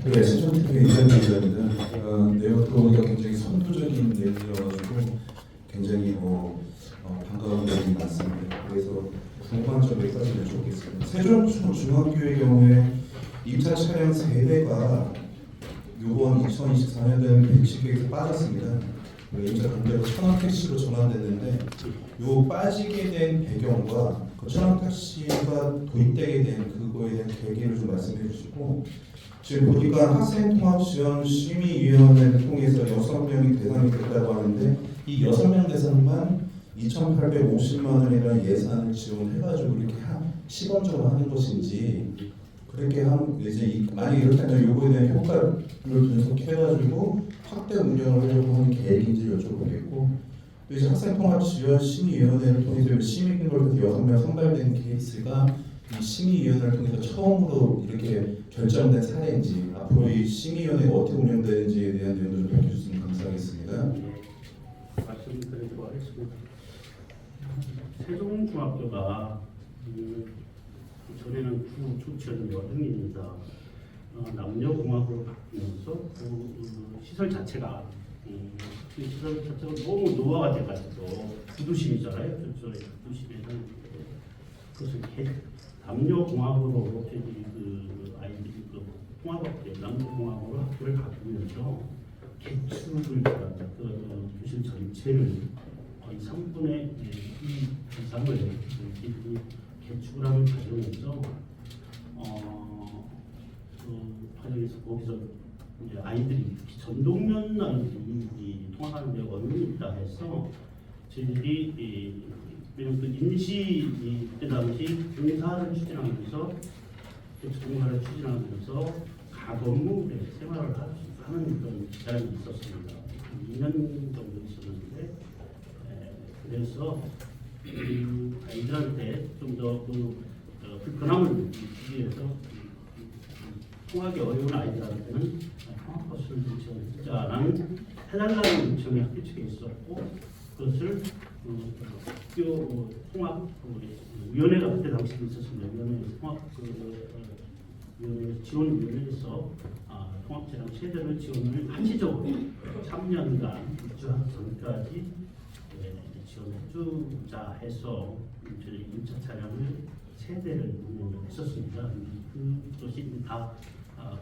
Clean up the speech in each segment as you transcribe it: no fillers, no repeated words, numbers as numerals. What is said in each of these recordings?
네, 세종특회 이전입니다. 내용 들어보니까 굉장히 선도적인 내용이어가지고 굉장히 반가운 내용이 많습니다. 그래서 궁금한 점 몇 가지 여쭤보겠습니다. 세종중학교의 경우에 입사 차량 3대가 이번 2024년도에는 110개에서 빠졌습니다. 임자 강제로 천안택시로 전환됐는데 요 빠지게 된 배경과 그 천안택시가 도입되게 된 그거에 대한 계기를 좀 말씀해 주시고, 지금 보니까 학생통합지원심의위원회를 통해서 6명이 대상이 됐다고 하는데 이 6명 대상만 2,850만 원이라는 예산을 지원해가지고 이렇게 시범적으로 하는 것인지, 그렇게 이제 만약 이렇다면 요거에 대한 효과를 분석해가지고 확대 운영을 하려고 하는 계획인지 여쭤보겠고, 또 이제 학생통합지원심의위원회를 통해서 심의를 통해서 6명 선발된 케이스가 이 심의위원회를 통해서 처음으로 이렇게 결정된 사례인지, 앞으로 이 심의위원회가 어떻게 운영되는지에 대한 내용도 좀 밝혀주시면 감사하겠습니다. 말씀드리도록 하겠습니다. 세종중학교가 전에는 주초는 여등입니다. 남녀공학으로 바뀌면서 시설 자체가 너무 노화가 돼가지고 부두심이잖아요. 부두심에는 그것을 남녀공학으로 아이들이 통합학교 남녀공학으로 학교를 바꾸면서 개축을 교실 전체를 거의 3분의 2 이상을 개축을 하는 과정에서 과정에서 거기서 이제 아이들이 전동면 아이들이 통학하는 데 어려움이 있다 해서 저희들이 왜냐면 그 임시 그때 당시 공사를 추진하면서 공사를 추진하면서 가건무 생활을 하는 그런 기간이 있었습니다. 2년 정도 있었는데, 그래서 아이들한테 좀 더 불편함을 주기 위해서 통학이 어려운 아이들한테는 통학버스를 지원했자라는 해달라는 요청이 학교 측에 있었고, 그것을 학교 통합 위원회가 그때 당시에 있었습니다. 위원회에서 통합 위원회 지원위원회에서 통합 차량 세대를 지원을 한시적으로 3년간 입주하기 전까지 지원해주자 해서 저희 1차 차량을 세대를 운영을 했었습니다. 그것이 다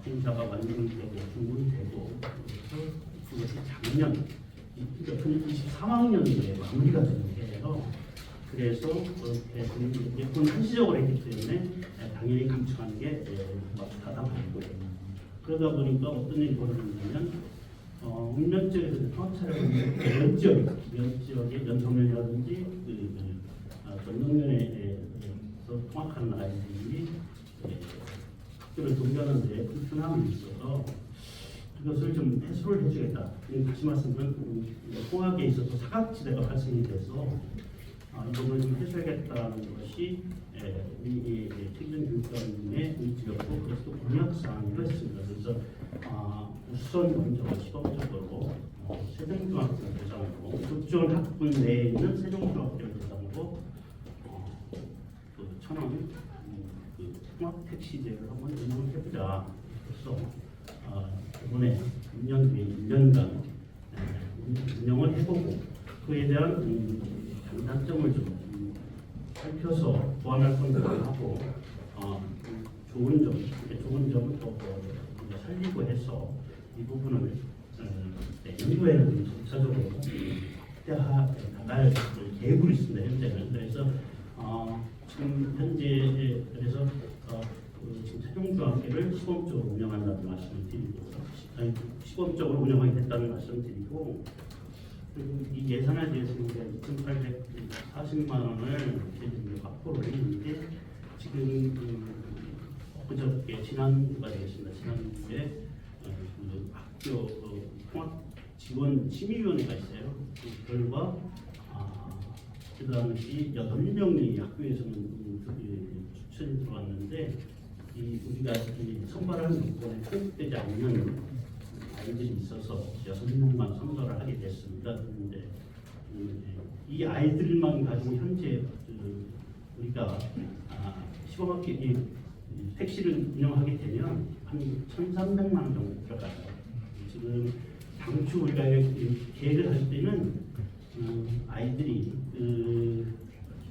공사가 완성되고 준공되고, 그래서 그것이 작년 23학년도에 마무리가 되는데요. 그래서 그건 한시적으로 했기 때문에 당연히 감축하는 게 타당하고, 그러다 보니까 어떤 일이 벌어졌냐면 읍면지역에서 통합차량을 면지역의 연성면이라든지 전동면에서 통학하는 아이들이 학교를 동경하는 데 불편함이 있어서 그것을 좀 해소를 해주겠다. 다시 말씀드리면 통학에 있어서 사각지대가 발생이 돼서 이 부분을 좀 해소하겠다는 것이 우리 책임교육관의 의지였고, 그래서 공약사항으로 했습니다. 그래서 우선 먼저 시범적으로 세종중학교를 대상으로 국정 학군 내에 있는 세종중학교를 대상으로 천원 통합 택시제를 한번 운영을 해보자. 그래서 이번에 2년 뒤에 1년간 운영을 해보고 그에 대한 장단점을 좀 살펴서 보완할 건들을 하고 좋은 점을 더 살리고 해서 이 부분을 내년도에는 전차적으로 나갈 계획으로 있습니다. 현재는. 그래서 지금 현재 그래서 지금 세종중학교를 시범적으로 운영한다는 말씀을 드리고, 시범적으로 운영하게 됐다는 말씀을 드리고, 그리고 이 예산에 대해서는 2,840만 원을 확보를 했는데, 지금 그저께 지난주가 되겠습니다. 지난주에 학교 통합 지원 심의위원회가 있어요. 그 결과 그 당시 8명이 학교에서는 추천이 들어왔는데, 우리가 선발하는 요건에 포함되지 않는 아이들이 있어서 6명만 선발을 하게 됐습니다. 그런데 이 아이들만 가지고 현재 우리가 시범학교 택시를 운영하게 되면 한 1,300만 원 정도 들어가요. 지금 당초 우리가 계획을 할 때는 아이들이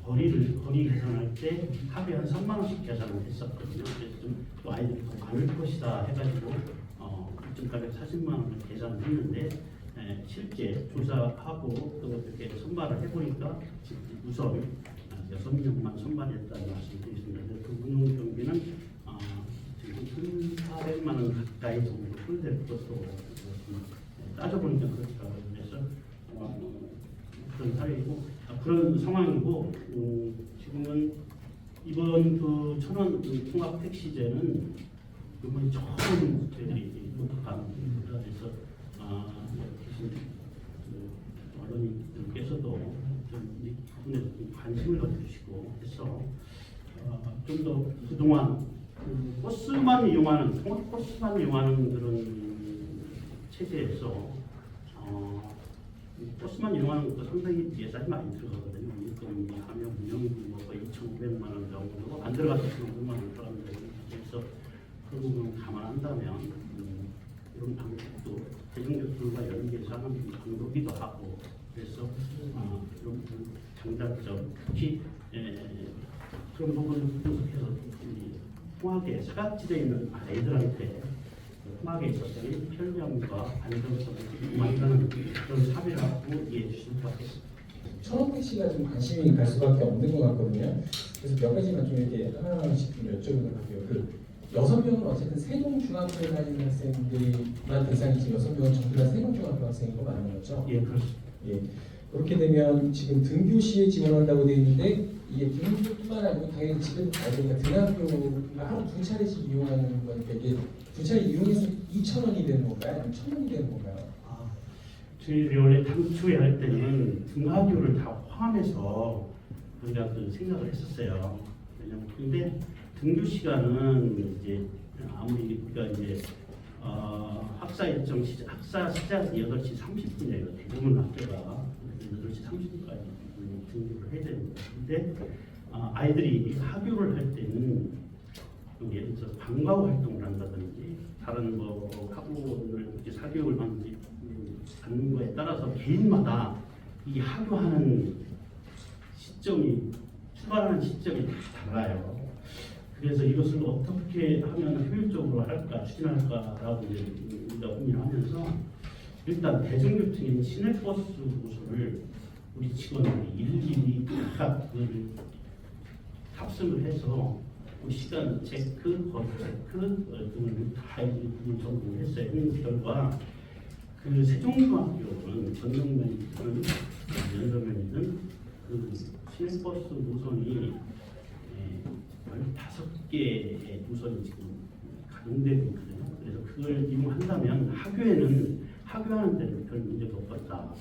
거리 계산할 때 하루에 한 3만 원씩 계산을 했었거든요. 그래서 또 아이들이 더 많을 것이다 해가지고 2,840만 원을 계산을 했는데 실제 조사하고 또 이렇게 선발을 해보니까 우선 6명만 선발했다는 말씀드리겠습니다. 그 운영 경비는 지금 1,400만 원 가까이 정도 손댈 것으로 따져보니까 그렇더라고요. 그래서 그런 사례이고 그런 상황이고 지금은 이번 그 천원 통합 택시제는 이번 처음 저희들이 도착한 그래서 계신 언론인들께서도 좀 이 부분에 좀 관심을 가져주시고 해서 좀 더 그동안 버스만 이용하는 통합 버스만 이용하는 그런 체제에서 버스만 이용하는 것도 상당히 예산이 많이 들어가거든요. 그럼 하면 운영비 뭐 거의 2,500만 원 정도 안 들어가서 2,500만 원 들어가는데 그래서 그런 부분을 감안한다면 이런 방식도 대중교통과 연계해서 하는 방법이기도 하고 그래서 이런 장단점 특히 그런 부분을 분석해서 통학에 사각지대에 있는 아이들한테 통학에 있어서는 편리함과 안정성을 만드는 그런 사비라고 이해해 주시면 좋겠습니다. 천원 택시가 좀 관심이 갈 수밖에 없는 것 같거든요. 그래서 몇 가지만 좀 이렇게 하나씩 좀 여쭤보도록 할게요. 그 6명은 어쨌든 세종중학교에 다니는 학생들만 대상이지 6명은 전부 다 세종중학교 학생인 거 맞는 거죠? 예, 그렇습니다. 예. 그렇게 되면 지금 등교시에 지원한다고 되어 있는데 이게 등교뿐만 아니고 당연히 집에도 가야 되니까 등학교가 하루 2차례씩 이용하는 거니까 이게 2차례 이용해서 2,000원이 되는 건가요? 아니면 1,000원이 되는 건가요? 저희들이 원래 당초에 할 때는 등하교를 다 포함해서 우리가 그 생각을 했었어요. 왜냐면 근데 등교 시간은 이제 아무리 우리가 이제 학사 일정 시작, 학사 시작 8시 30분이에요. 대부분 학교가 8시 30분까지 등교를 해야 됩니다. 근데 아이들이 학교를 할 때는 예를 들어서 방과 후 활동을 한다든지 다른 뭐 학원을 이제 사교육을 받는 거에 따라서 개인마다 이 학교하는 시점이 출발하는 시점이 다 달라요. 그래서 이것을 어떻게 하면 효율적으로 할까 추진할까라고 이제 우리가 고민하면서 일단 대중교통인 시내버스 노선을 우리 직원들이 일일이 각각 탑승을 해서 그 시간 체크, 거리 체크 등을 다 분석을 했어요. 했는 결과 그 세종중학교는 전동면이든 연서면이든 그 시내버스 노선이 15개의 노선이 지금 가동되고 있거든요. 그래서 그걸 이용한다면 학교하는 데는 별 문제가 없겠다.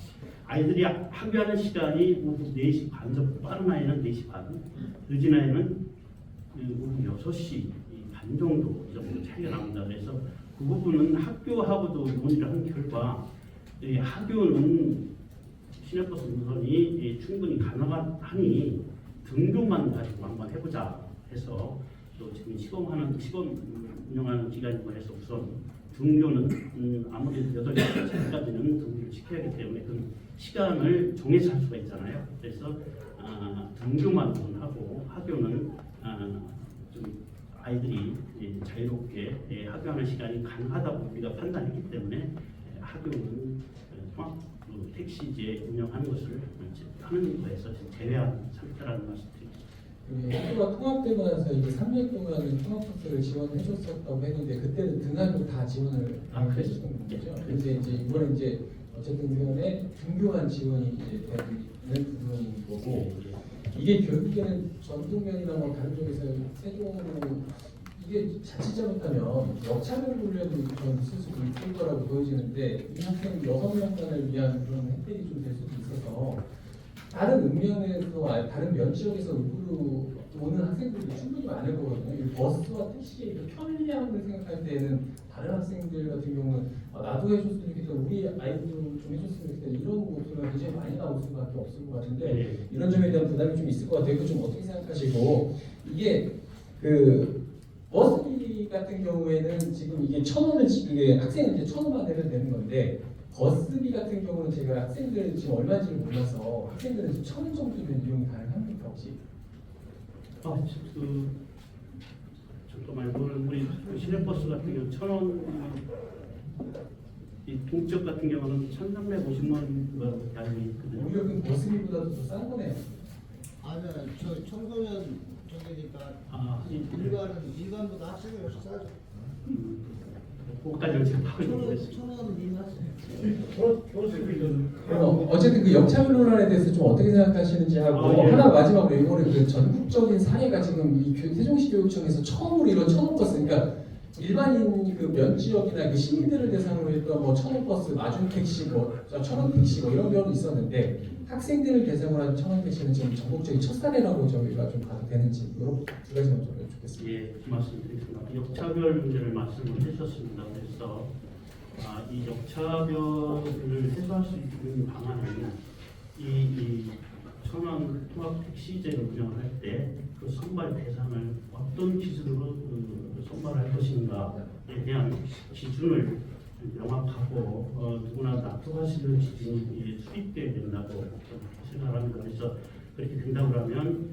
아이들이 학교하는 시간이 오후 4시 반 정도, 빠른 아이는 4시 반, 늦은 아이는 오후 6시 반 정도 차이가 납니다. 그래서 그 부분은 학교하고도 논의를 한 결과 학교는 시내버스 노선이 충분히 가능하니 등교만 가지고 한번 해보자 해서 또 지금 시범 운영하는 기간이고 해서 우선 등교는 아무래도 8시까지는 등교를 시켜야 하기 때문에 그 시간을 정해서 할 수가 있잖아요. 그래서 등교만 하고 학교는 좀 아이들이 자유롭게 학교하는 시간이 가능하다고 우리가 판단했기 때문에 학교는 통합 택시제 운영하는 것을 하는 거에서 제외한 상태라는 말씀드립니다. 학교가 통합되고 나서 이제 3년 동안은 통합버스를 지원해 줬었다고 했는데 그때는 등하교 다 지원을 해줬던 거죠. 근데 이제 이번에 이제 어쨌든 간에 등교한 지원이 이제 되는 부분인 거고 이게 결국에는 전동면이나 뭐 다른 쪽에서 세종으로 이게 자칫 잘못하면 역차별 훈련도 좀 스스로 있을 거라고 보여지는데 이 학생 6명만을 위한 그런 혜택이 좀 될 수도 있어서 다른 읍면에서 다른 면 지역에서 의구로 오는 학생들이 충분히 많을 거거든요. 이 버스와 택시의 그 편리함을 생각할 때는 다른 학생들 같은 경우는 나도 해줬으면 좋겠다, 우리 아이들도 좀 해줬으면 좋겠다 이런 목소리가 굉장히 많이 나올 수밖에 없을 것 같은데 이런 점에 대한 부담이 좀 있을 것 같아요. 그 좀 어떻게 생각하시고 이게 그 버스비가 같은 경우에는 지금 이게 1,000원을 이게 학생한테 1,000원 받으면 되는 건데 버스비 같은 경우는 제가 학생들 지금 얼마인지를 몰라서 학생들은 지금 1,000원 정도면 이용이 가능합니까 혹시? 잠깐만, 우리 시내버스 같은 경우 1,000원, 이 동적 같은 경우는 1,350원으로 알고 있거든요. 오히려 그 버스비보다도 더 싼 거네요. 아니야, 저 청소년 쪽이니까 일반보다 학생이 훨씬 싸죠. 그것까지는 지금 파악을 못했습니다. 1,000원 미만. 어쨌든 그 역차별 논란에 대해서 좀 어떻게 생각하시는지 하고 예. 하나 마지막으로 이번에 그 전국적인 사례가 지금 이 세종시 교육청에서 처음으로 이런 1,000원 버스 그러니까 일반인 그 면 지역이나 그 시민들을 대상으로 했던 뭐 1,000원 버스, 마중 택시, 뭐 1,000원 택시 뭐 이런 경우는 있었는데 학생들을 대상으로 한 1,000원 택시는 지금 전국적인 첫 사례라고 저희가 좀 봐도 되는지 이런 두 가지만 좀 여쭙겠습니다. 예, 말씀드리겠습니다. 역차별 문제를 말씀을 해주셨습니다. 그래서 이 역차별을 해소할 수 있는 방안은 이 천안 통합 택시제를 운영할 때 그 선발 대상을 어떤 기준으로 선발할 것인가에 대한 기준을 명확하고 누구나 납득할 수 있는 기준이 수립되어야 된다고 생각합니다. 그래서 그렇게 된다고 하면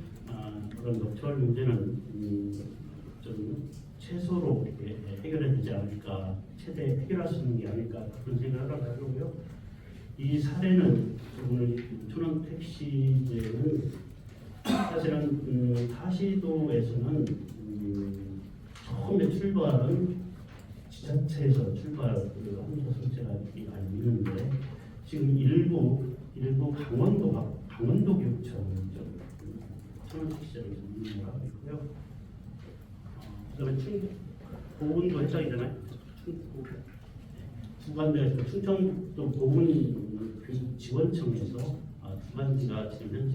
그런 역차별 문제는 좀 최소로 이렇게 해결해야 되지 않을까, 최대 해결할 수 있는 게 아닐까 그런 생각을 하고요. 이 사례는 오늘 천안 택시제는 사실은 타시도에서는 처음에 출발은 지자체에서 출발한 소설제가 있는데 지금 일부 강원도 교육청 천안 택시제를 운영을 하고 있고요. 그다음에 보훈도 해당이 되나요? 두관대에서 충청도 보훈교육지원청에서 두 가지가 지금 현재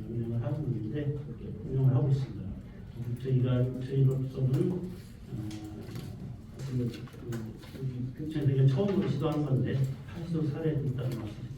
운영을 하고 있는데 그렇게 운영을 하고 있습니다. 저희로서는 교육청에서 처음으로 시도한 건데 타시도 사례도 있다는 말씀.